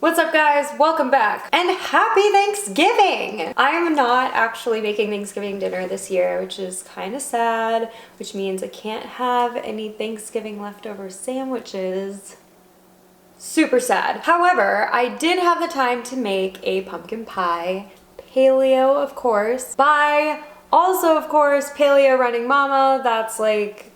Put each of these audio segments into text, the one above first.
What's up guys? Welcome back and happy Thanksgiving! I am not actually making Thanksgiving dinner this year, which is kind of sad, which means I can't have any Thanksgiving leftover sandwiches. Super sad. However, I did have the time to make a pumpkin pie, paleo of course, by also of course Paleo Running Mama. That's like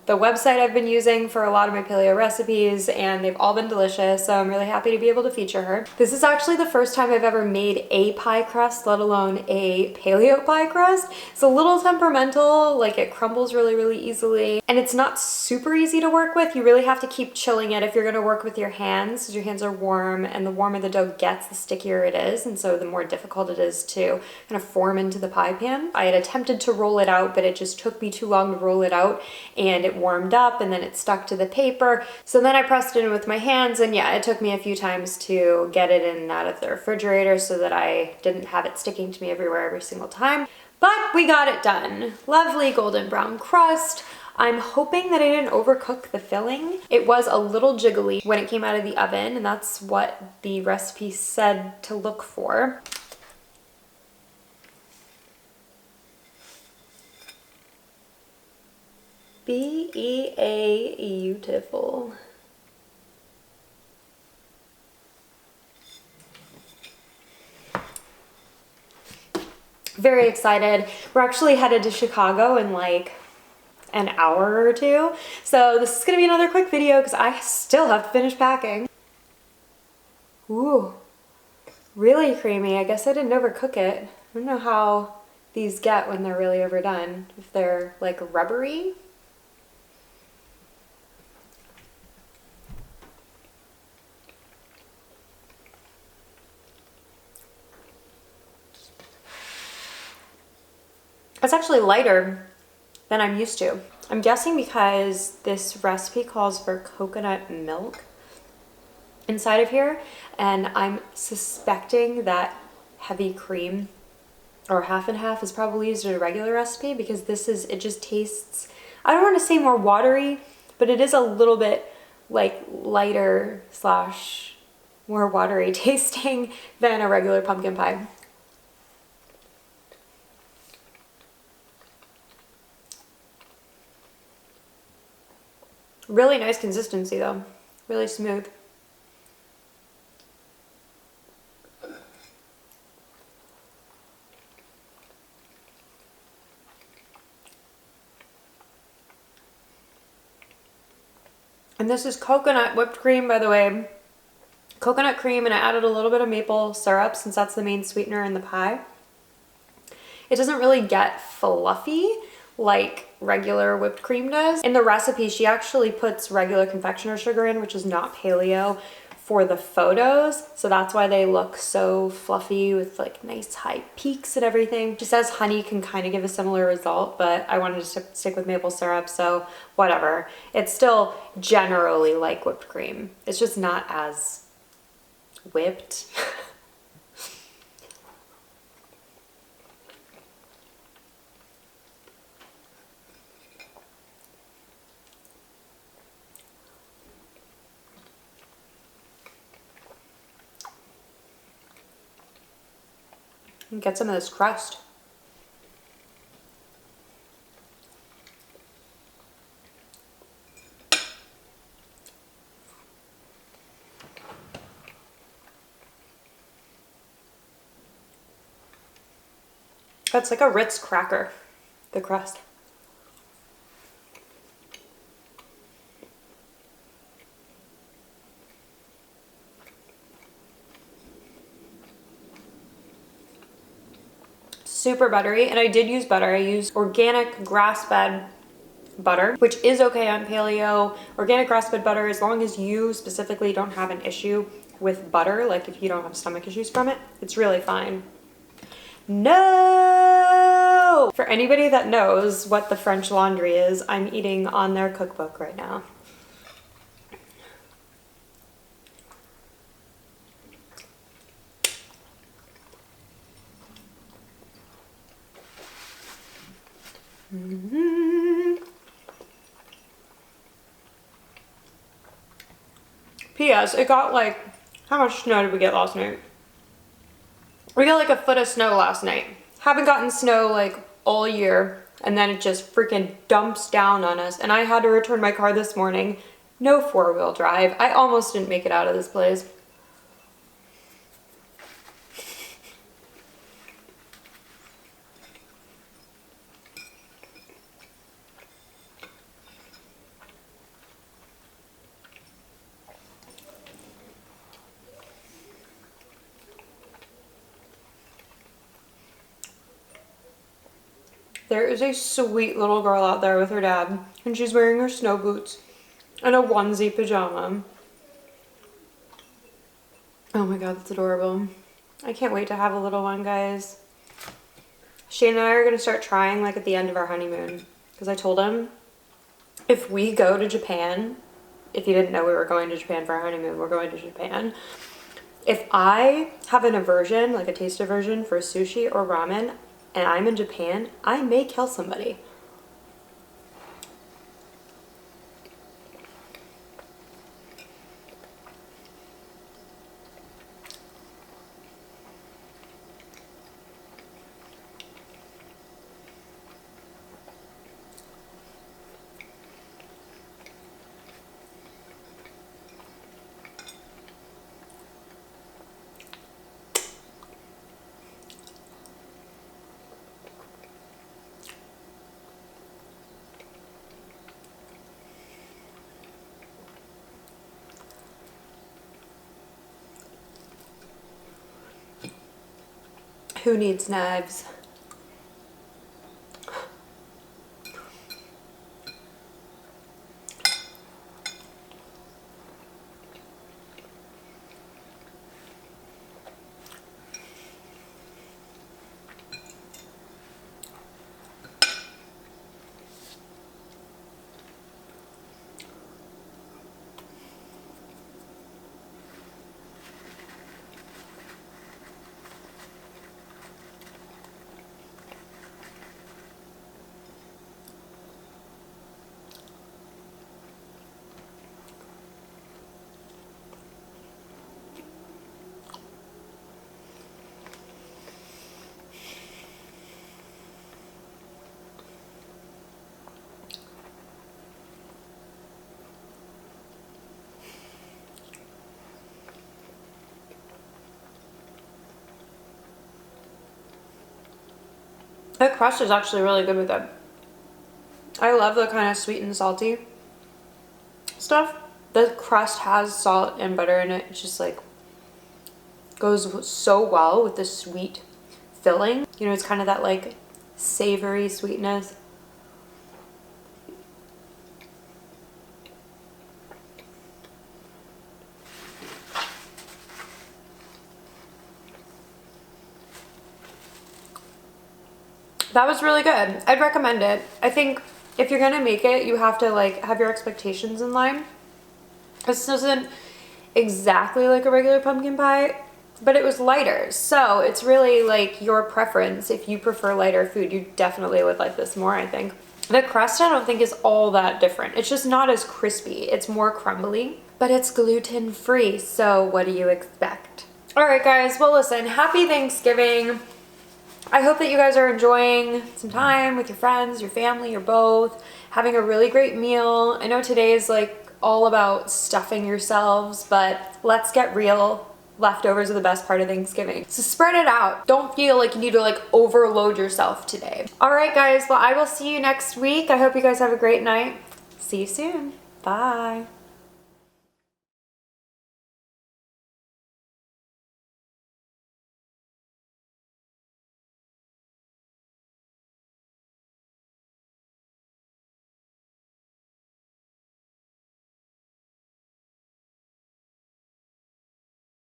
the website I've been using for a lot of my paleo recipes, and they've all been delicious, so I'm really happy to be able to feature her. This is actually the first time I've ever made a pie crust, let alone a paleo pie crust. It's a little temperamental, like it crumbles really easily, and it's not super easy to work with. You really have to keep chilling it if you're gonna work with your hands, because your hands are warm, and the warmer the dough gets, the stickier it is, and so the more difficult it is to kind of form into the pie pan. I had attempted to roll it out, but it just took me too long to roll it out, and it warmed up and then it stuck to the paper. So then I pressed it in with my hands, and yeah, it took me a few times to get it in and out of the refrigerator so that I didn't have it sticking to me everywhere every single time. But we got it done. Lovely golden brown crust. I'm hoping that I didn't overcook the filling. It was a little jiggly when it came out of the oven, and that's what the recipe said to look for. Beautiful. Very excited. We're actually headed to Chicago in like an hour or two. So this is gonna be another quick video because I still have to finish packing. Ooh, really creamy. I guess I didn't overcook it. I don't know how these get when they're really overdone. If they're like rubbery. It's actually lighter than I'm used to. I'm guessing because this recipe calls for coconut milk inside of here, and I'm suspecting that heavy cream or half and half is probably used in a regular recipe, because it just tastes, I don't want to say more watery, but it is a little bit like lighter slash more watery tasting than a regular pumpkin pie. Really nice consistency though, really smooth. And this is coconut whipped cream, by the way. Coconut cream, and I added a little bit of maple syrup since that's the main sweetener in the pie. It doesn't really get fluffy like regular whipped cream does. In the recipe, she actually puts regular confectioner sugar in, which is not paleo, for the photos. So that's why they look so fluffy with like nice high peaks and everything. She says honey can kind of give a similar result, but I wanted to stick with maple syrup, so whatever. It's still generally like whipped cream. It's just not as whipped. And get some of this crust. That's like a Ritz cracker, the crust. Super buttery, and I did use butter. I used organic grass-fed butter, which is okay on paleo. Organic grass-fed butter, as long as you specifically don't have an issue with butter, like if you don't have stomach issues from it, it's really fine. No! For anybody that knows what the French Laundry is, I'm eating on their cookbook right now. P.S. It got like How much snow did we get last night? We got like a foot of snow last night. Haven't gotten snow like all year, and then it just freaking dumps down on us. And I had to return my car this morning. No four-wheel drive. I almost didn't make it out of this place. There is a sweet little girl out there with her dad, and she's wearing her snow boots and a onesie pajama. Oh my god, that's adorable. I can't wait to have a little one, guys. Shane and I are gonna start trying like at the end of our honeymoon, because I told him if we go to Japan, if you didn't know we were going to Japan for our honeymoon, we're going to Japan. If I have an aversion, like a taste aversion for sushi or ramen, and I'm in Japan, I may kill somebody. Who needs knives? The crust is actually really good with it. I love the kind of sweet and salty stuff. The crust has salt and butter in it. It's just like goes so well with the sweet filling. You know, it's kind of that like savory sweetness. That was really good. I'd recommend it. I think if you're gonna make it, you have to like have your expectations in line. This isn't exactly like a regular pumpkin pie, but it was lighter. So it's really like your preference. If you prefer lighter food, you definitely would like this more, I think. The crust I don't think is all that different. It's just not as crispy. It's more crumbly, but it's gluten-free. So what do you expect? All right, guys. Well, listen, happy Thanksgiving. I hope that you guys are enjoying some time with your friends, your family, or both, having a really great meal. I know today is like all about stuffing yourselves, but let's get real. Leftovers are the best part of Thanksgiving. So spread it out. Don't feel like you need to like overload yourself today. All right, guys. Well, I will see you next week. I hope you guys have a great night. See you soon. Bye.